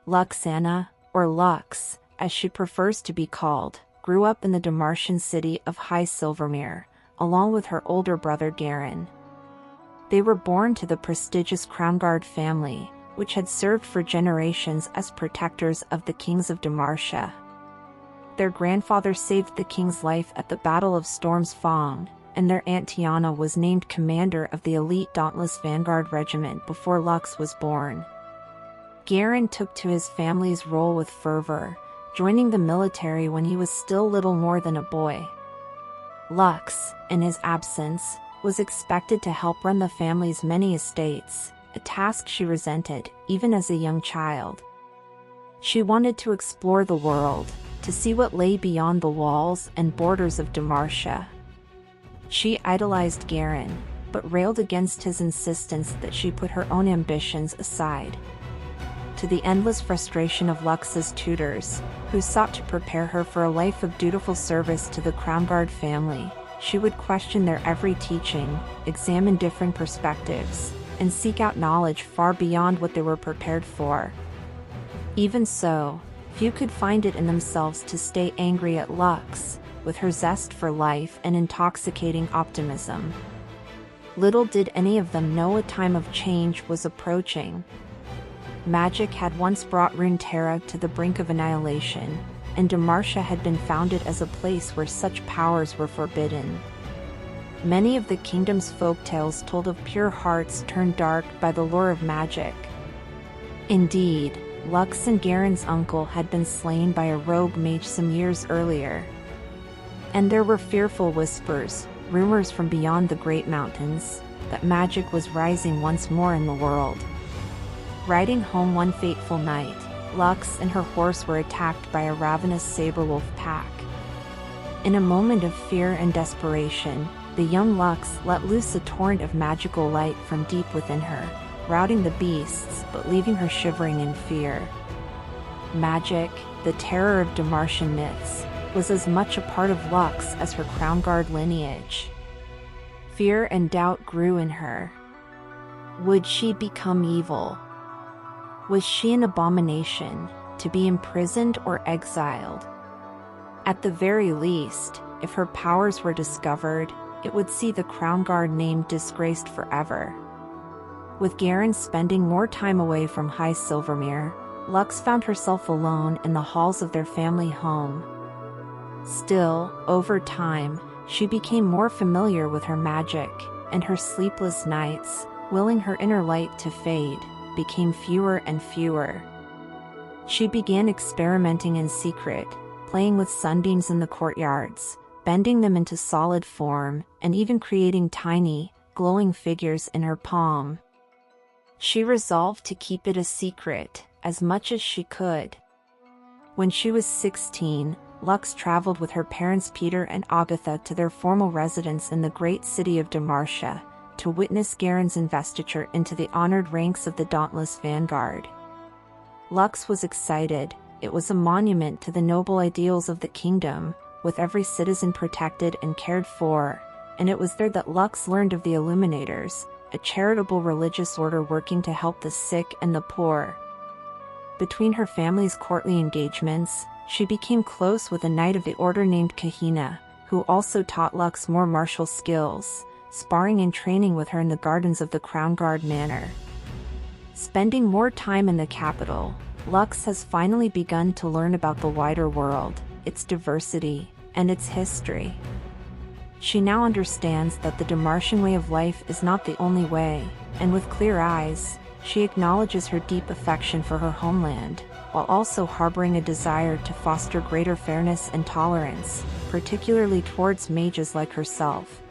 Luxanna, or Lux, as she prefers to be called, grew up in the Demacian city of High Silvermere, along with her older brother Garen. They were born to the prestigious Crownguard family, which had served for generations as protectors of the kings of Demacia. Their grandfather saved the king's life at the Battle of Storm's Fong, and their aunt Tiana was named commander of the elite Dauntless Vanguard Regiment before Lux was born. Garen took to his family's role with fervor, joining the military when he was still little more than a boy. Lux, in his absence, was expected to help run the family's many estates, a task she resented, even as a young child. She wanted to explore the world, to see what lay beyond the walls and borders of Demacia. She idolized Garen, but railed against his insistence that she put her own ambitions aside. To the endless frustration of Lux's tutors, who sought to prepare her for a life of dutiful service to the Crownguard family, she would question their every teaching, examine different perspectives, and seek out knowledge far beyond what they were prepared for. Even so, few could find it in themselves to stay angry at Lux, with her zest for life and intoxicating optimism. Little did any of them know a time of change was approaching. Magic had once brought Runeterra to the brink of annihilation, and Demacia had been founded as a place where such powers were forbidden. Many of the kingdom's folktales told of pure hearts turned dark by the lure of magic. Indeed, Lux and Garen's uncle had been slain by a rogue mage some years earlier. And there were fearful whispers, rumors from beyond the Great Mountains, that magic was rising once more in the world. Riding home one fateful night, Lux and her horse were attacked by a ravenous saber-wolf pack. In a moment of fear and desperation, the young Lux let loose a torrent of magical light from deep within her, routing the beasts but leaving her shivering in fear. Magic, the terror of Demacian myths, was as much a part of Lux as her Crownguard lineage. Fear and doubt grew in her. Would she become evil? Was she an abomination, to be imprisoned or exiled? At the very least, if her powers were discovered, it would see the Crownguard name disgraced forever. With Garen spending more time away from High Silvermere, Lux found herself alone in the halls of their family home. Still, over time, she became more familiar with her magic, and her sleepless nights, willing her inner light to fade, became fewer and fewer. She began experimenting in secret, playing with sunbeams in the courtyards, bending them into solid form, and even creating tiny, glowing figures in her palm. She resolved to keep it a secret, as much as she could. When she was 16, Lux traveled with her parents Peter and Agatha to their formal residence in the great city of Demacia, to witness Garen's investiture into the honored ranks of the Dauntless Vanguard. Lux was excited. It was a monument to the noble ideals of the kingdom, with every citizen protected and cared for, and it was there that Lux learned of the Illuminators, a charitable religious order working to help the sick and the poor. Between her family's courtly engagements, she became close with a knight of the order named Kahina, who also taught Lux more martial skills, sparring and training with her in the gardens of the Crownguard Manor. Spending more time in the capital, Lux has finally begun to learn about the wider world, its diversity, and its history. She now understands that the Demacian way of life is not the only way, and with clear eyes, she acknowledges her deep affection for her homeland, while also harboring a desire to foster greater fairness and tolerance, particularly towards mages like herself.